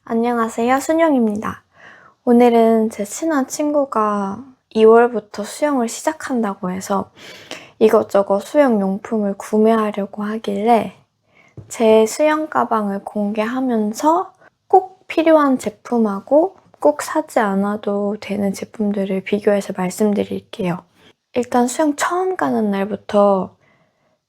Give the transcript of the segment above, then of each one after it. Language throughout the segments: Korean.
안녕하세요, 순영입니다. 오늘은 제 친한 친구가 2월부터 수영을 시작한다고 해서 이것저것 수영 용품을 구매하려고 하길래 제 수영 가방을 공개하면서 꼭 필요한 제품하고 꼭 사지 않아도 되는 제품들을 비교해서 말씀드릴게요. 일단 수영 처음 가는 날부터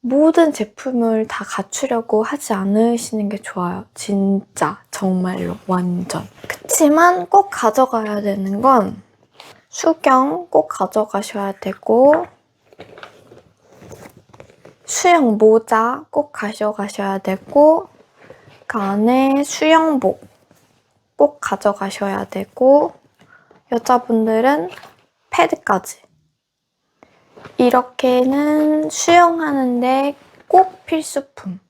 모든 제품을 다 갖추려고 하지 않으시는 게 좋아요. 진짜 정말로 완전. 그치만 꼭 가져가야 되는 건 수경 꼭 가져가셔야 되고 수영 모자 꼭 가져가셔야 되고 그 안에 수영복 꼭 가져가셔야 되고 여자분들은 패드까지 이렇게는 수영하는데 꼭 필수품.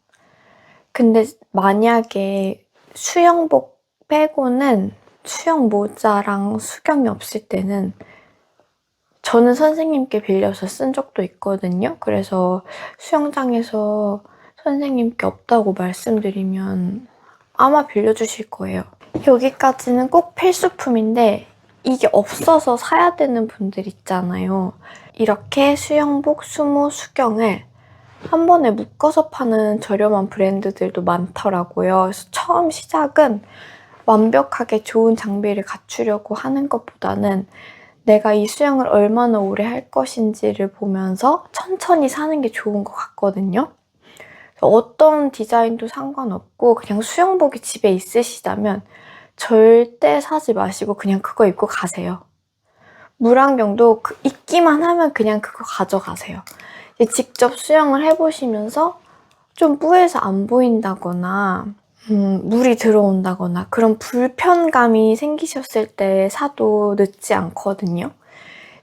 근데 만약에 수영복 빼고는 수영 모자랑 수경이 없을 때는 저는 선생님께 빌려서 쓴 적도 있거든요. 그래서 수영장에서 선생님께 없다고 말씀드리면 아마 빌려주실 거예요. 여기까지는 꼭 필수품인데 이게 없어서 사야 되는 분들 있잖아요. 이렇게 수영복, 수모, 수경을 한 번에 묶어서 파는 저렴한 브랜드들도 많더라고요. 그래서 처음 시작은 완벽하게 좋은 장비를 갖추려고 하는 것보다는 내가 이 수영을 얼마나 오래 할 것인지를 보면서 천천히 사는 게 좋은 것 같거든요. 어떤 디자인도 상관없고 그냥 수영복이 집에 있으시다면 절대 사지 마시고 그냥 그거 입고 가세요. 물안경도 입기만 하면 그냥 그거 가져가세요. 직접 수영을 해보시면서 좀 뿌해서 안 보인다거나 물이 들어온다거나 그런 불편감이 생기셨을 때 사도 늦지 않거든요.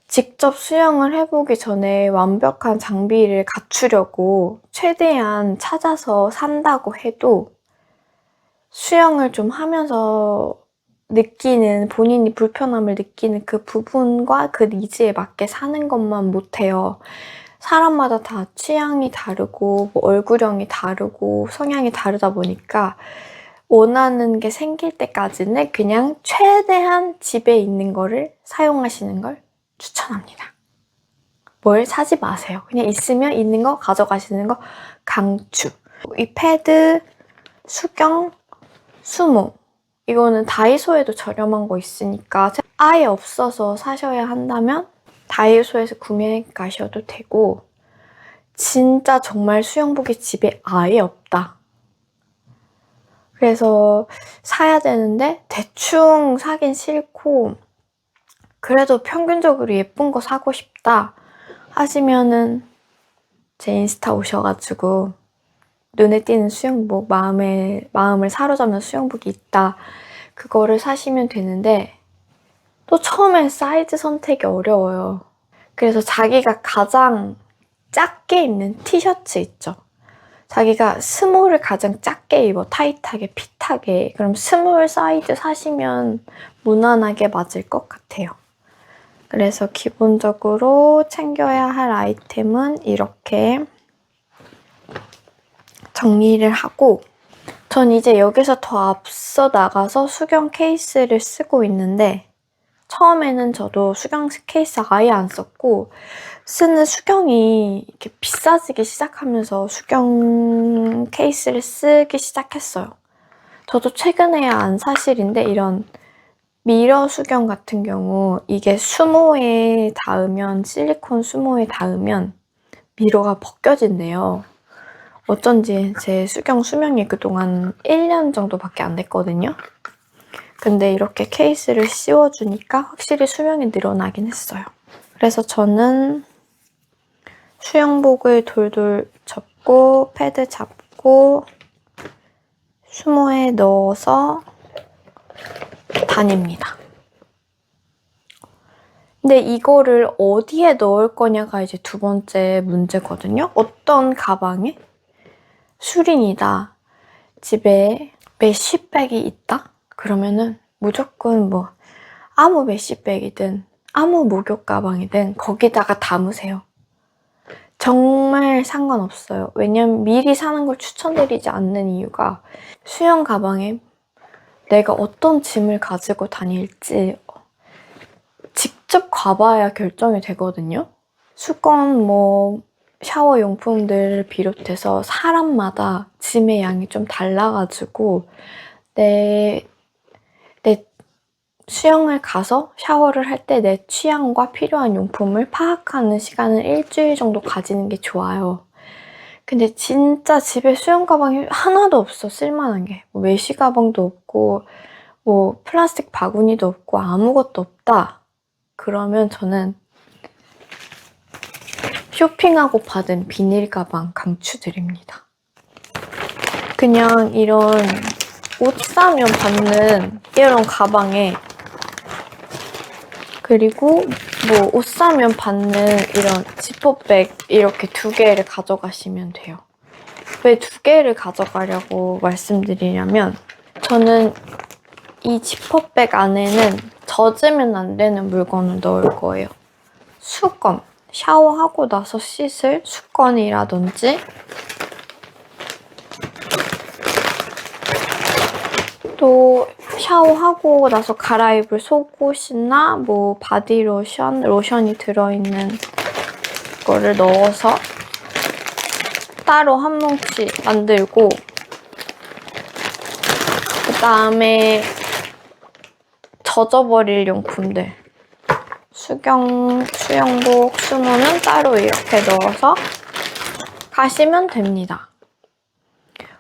직접 수영을 해보기 전에 완벽한 장비를 갖추려고 최대한 찾아서 산다고 해도 수영을 좀 하면서 느끼는, 본인이 불편함을 느끼는 그 부분과 그 니즈에 맞게 사는 것만 못해요. 사람마다 다 취향이 다르고 얼굴형이 다르고 성향이 다르다 보니까 원하는 게 생길 때까지는 그냥 최대한 집에 있는 거를 사용하시는 걸 추천합니다. 뭘 사지 마세요. 그냥 있으면 있는 거 가져가시는 거 강추. 이 패드, 수경, 수모 이거는 다이소에도 저렴한 거 있으니까 아예 없어서 사셔야 한다면 다이소에서 구매해 가셔도 되고 진짜 정말 수영복이 집에 아예 없다. 그래서 사야 되는데 대충 사긴 싫고 그래도 평균적으로 예쁜 거 사고 싶다 하시면은 제 인스타 오셔가지고 눈에 띄는 수영복, 마음을 사로잡는 수영복이 있다. 그거를 사시면 되는데 또 처음엔 사이즈 선택이 어려워요. 그래서 자기가 가장 작게 입는 티셔츠 있죠. 자기가 스몰을 가장 작게 입어, 타이트하게, 핏하게. 그럼 스몰 사이즈 사시면 무난하게 맞을 것 같아요. 그래서 기본적으로 챙겨야 할 아이템은 이렇게 정리를 하고 전 이제 여기서 더 앞서 나가서 수경 케이스를 쓰고 있는데 처음에는 저도 수경 케이스 아예 안 썼고 쓰는 수경이 이렇게 비싸지기 시작하면서 수경 케이스를 쓰기 시작했어요. 저도 최근에야 안 사실인데 이런 미러 수경 같은 경우 이게 수모에 닿으면 실리콘 수모에 닿으면 미러가 벗겨진대요. 어쩐지 제 수경 수명이 그동안 1년 정도밖에 안 됐거든요. 근데 이렇게 케이스를 씌워주니까 확실히 수명이 늘어나긴 했어요. 그래서 저는 수영복을 돌돌 접고 패드 잡고 수모에 넣어서 다닙니다. 근데 이거를 어디에 넣을 거냐가 이제 두 번째 문제거든요. 어떤 가방에? 수린이다. 집에 메쉬백이 있다? 그러면은 무조건 뭐 아무 메쉬백이든 아무 목욕 가방이든 거기다가 담으세요. 정말 상관없어요. 왜냐면 미리 사는 걸 추천드리지 않는 이유가 수영 가방에 내가 어떤 짐을 가지고 다닐지 직접 가봐야 결정이 되거든요. 수건, 샤워 용품들을 비롯해서 사람마다 짐의 양이 좀 달라가지고 내 수영을 가서 샤워를 할 때 내 취향과 필요한 용품을 파악하는 시간을 일주일 정도 가지는 게 좋아요. 근데 진짜 집에 수영 가방이 하나도 없어, 쓸만한 게. 외시 가방도 없고 플라스틱 바구니도 없고 아무것도 없다. 그러면 저는 쇼핑하고 받은 비닐 가방 강추드립니다. 그냥 이런 옷 사면 받는 이런 가방에, 그리고 옷 사면 받는 이런 지퍼백 이렇게 2개를 가져가시면 돼요. 왜 2개를 가져가려고 말씀드리냐면, 저는 이 지퍼백 안에는 젖으면 안 되는 물건을 넣을 거예요. 수건, 샤워하고 나서 씻을 수건이라든지, 또 샤워하고 나서 갈아입을 속옷이나 바디로션, 로션이 들어있는 거를 넣어서 따로 한 뭉치 만들고, 그 다음에 젖어버릴 용품들, 수영복, 수모는 따로 이렇게 넣어서 가시면 됩니다.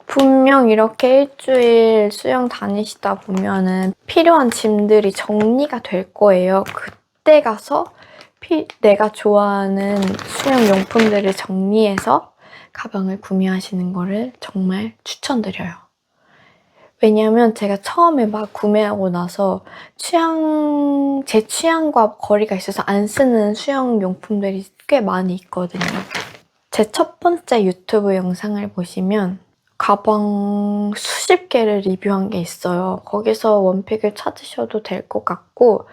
분명 이렇게 일주일 수영 다니시다 보면은 필요한 짐들이 정리가 될 거예요. 그때 가서 내가 좋아하는 수영 용품들을 정리해서 가방을 구매하시는 거를 정말 추천드려요. 왜냐면 제가 처음에 막 구매하고 나서 제 취향과 거리가 있어서 안 쓰는 수영 용품들이 꽤 많이 있거든요. 제 첫 번째 유튜브 영상을 보시면 가방 수십 개를 리뷰한 게 있어요. 거기서 원픽을 찾으셔도 될 것 같고,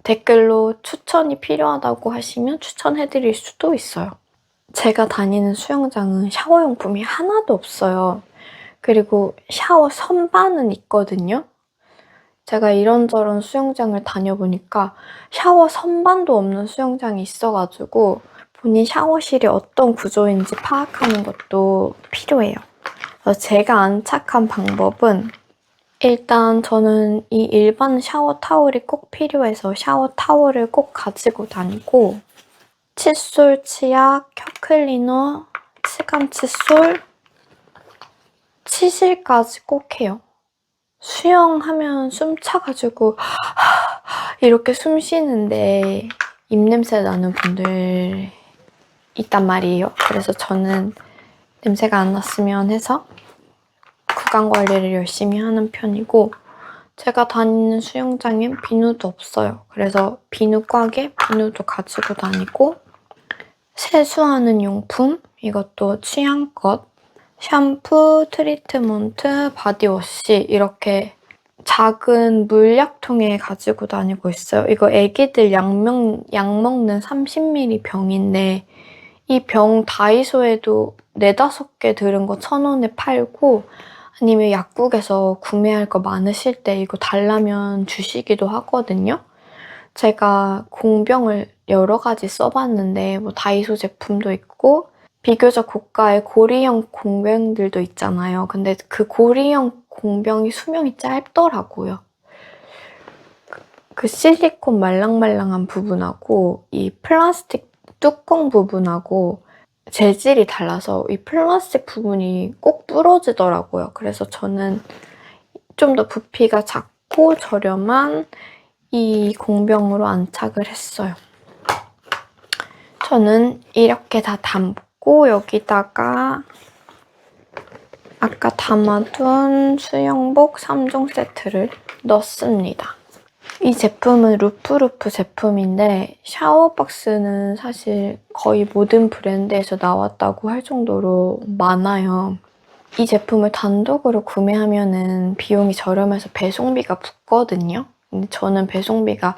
댓글로 추천이 필요하다고 하시면 추천해드릴 수도 있어요. 제가 다니는 수영장은 샤워용품이 하나도 없어요. 그리고 샤워 선반은 있거든요. 제가 이런저런 수영장을 다녀보니까 샤워 선반도 없는 수영장이 있어가지고 본인 샤워실이 어떤 구조인지 파악하는 것도 필요해요. 그래서 제가 안착한 방법은, 일단 저는 이 일반 샤워 타월이 꼭 필요해서 샤워 타월을 꼭 가지고 다니고, 칫솔, 치약, 혀클리너, 치감 칫솔, 치실까지 꼭 해요. 수영하면 숨 차가지고 이렇게 숨 쉬는데 입냄새 나는 분들 있단 말이에요. 그래서 저는 냄새가 안 났으면 해서 구강 관리를 열심히 하는 편이고, 제가 다니는 수영장엔 비누도 없어요. 그래서 비누 꽉에 비누도 가지고 다니고, 세수하는 용품, 이것도 취향껏 샴푸, 트리트먼트, 바디워시 이렇게 작은 물약통에 가지고 다니고 있어요. 이거 애기들 약 먹는 30ml 병인데 이 병 다이소에도 4-5개 들은 거 1,000원에 팔고, 아니면 약국에서 구매할 거 많으실 때 이거 달라면 주시기도 하거든요. 제가 공병을 여러 가지 써봤는데 다이소 제품도 있고 비교적 고가의 고리형 공병들도 있잖아요. 근데 그 고리형 공병이 수명이 짧더라고요. 그 실리콘 말랑말랑한 부분하고 이 플라스틱 뚜껑 부분하고 재질이 달라서 이 플라스틱 부분이 꼭 부러지더라고요. 그래서 저는 좀 더 부피가 작고 저렴한 이 공병으로 안착을 했어요. 저는 이렇게 다 담고 여기다가 아까 담아둔 수영복 3종 세트를 넣습니다. 이 제품은 루프루프 제품인데 샤워박스는 사실 거의 모든 브랜드에서 나왔다고 할 정도로 많아요. 이 제품을 단독으로 구매하면은 비용이 저렴해서 배송비가 붙거든요. 근데 저는 배송비가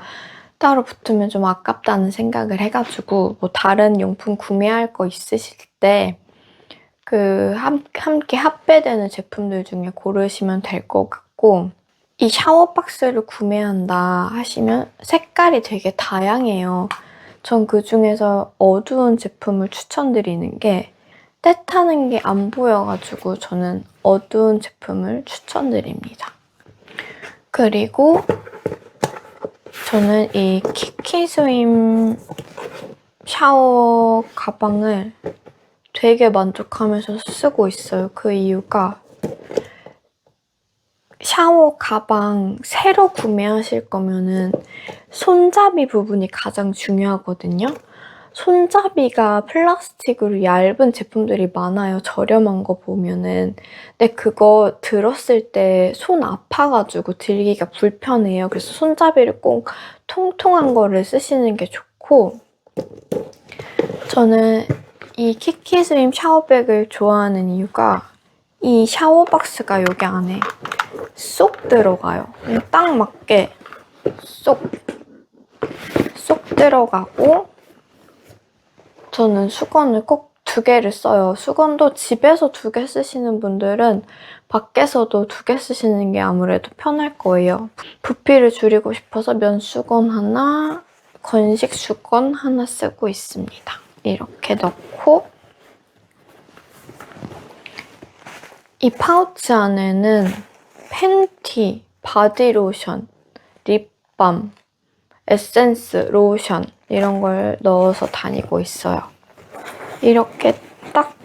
따로 붙으면 좀 아깝다는 생각을 해가지고 다른 용품 구매할 거 있으실 때 함께 합배되는 제품들 중에 고르시면 될 것 같고, 이 샤워 박스를 구매한다 하시면 색깔이 되게 다양해요. 전 그중에서 어두운 제품을 추천드리는 게 때 타는 게 안 보여가지고 저는 어두운 제품을 추천드립니다. 그리고 저는 이 키키스임 샤워 가방을 되게 만족하면서 쓰고 있어요. 그 이유가 샤워 가방 새로 구매하실 거면은 손잡이 부분이 가장 중요하거든요. 손잡이가 플라스틱으로 얇은 제품들이 많아요. 저렴한 거 보면은. 근데 그거 들었을 때 손 아파가지고 들기가 불편해요. 그래서 손잡이를 꼭 통통한 거를 쓰시는 게 좋고, 저는 이 키키스임 샤워백을 좋아하는 이유가 이 샤워 박스가 여기 안에 쏙 들어가요. 그냥 딱 맞게 쏙 들어가고, 저는 수건을 꼭 2개를 써요. 수건도 집에서 2개 쓰시는 분들은 밖에서도 2개 쓰시는 게 아무래도 편할 거예요. 부피를 줄이고 싶어서 면수건 하나, 건식 수건 하나 쓰고 있습니다. 이렇게 넣고, 이 파우치 안에는 팬티, 바디로션, 립밤, 에센스, 로션 이런 걸 넣어서 다니고 있어요. 이렇게 딱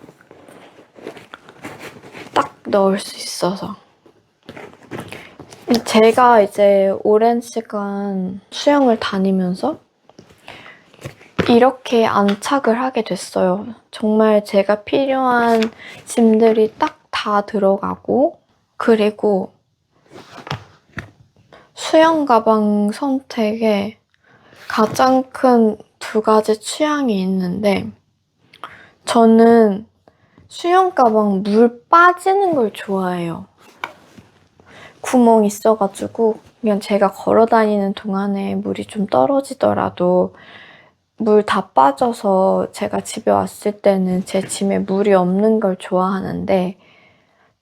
넣을 수 있어서. 제가 이제 오랜 시간 수영을 다니면서 이렇게 안착을 하게 됐어요. 정말 제가 필요한 짐들이 딱 다 들어가고, 그리고 수영 가방 선택에 가장 큰 2가지 취향이 있는데, 저는 수영 가방 물 빠지는 걸 좋아해요. 구멍 있어가지고 그냥 제가 걸어 다니는 동안에 물이 좀 떨어지더라도 물 다 빠져서 제가 집에 왔을 때는 제 짐에 물이 없는 걸 좋아하는데,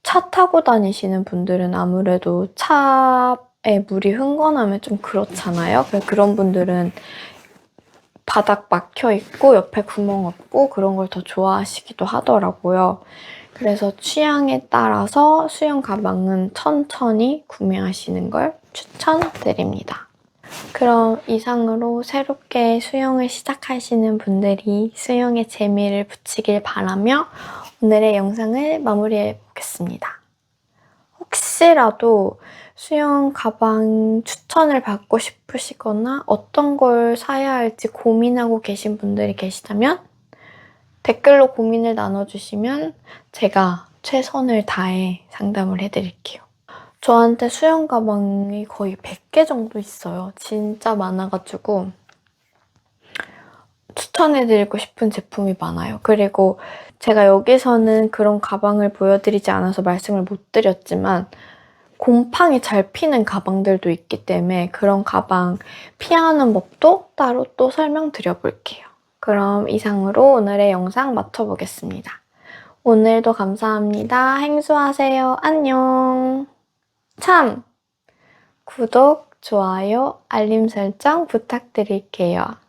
차 타고 다니시는 분들은 아무래도 차에 물이 흥건하면 좀 그렇잖아요. 그래서 그런 분들은 바닥 막혀 있고 옆에 구멍 없고 그런 걸 더 좋아하시기도 하더라고요. 그래서 취향에 따라서 수영 가방은 천천히 구매하시는 걸 추천드립니다. 그럼 이상으로 새롭게 수영을 시작하시는 분들이 수영에 재미를 붙이길 바라며 오늘의 영상을 마무리해 보겠습니다. 혹시라도 수영 가방 추천을 받고 싶으시거나 어떤 걸 사야 할지 고민하고 계신 분들이 계시다면 댓글로 고민을 나눠주시면 제가 최선을 다해 상담을 해드릴게요. 저한테 수영 가방이 거의 100개 정도 있어요. 진짜 많아가지고 추천해드리고 싶은 제품이 많아요. 그리고 제가 여기서는 그런 가방을 보여드리지 않아서 말씀을 못 드렸지만 곰팡이 잘 피는 가방들도 있기 때문에 그런 가방 피하는 법도 따로 또 설명드려볼게요. 그럼 이상으로 오늘의 영상 마쳐보겠습니다. 오늘도 감사합니다. 행수하세요. 안녕. 참! 구독, 좋아요, 알림 설정 부탁드릴게요.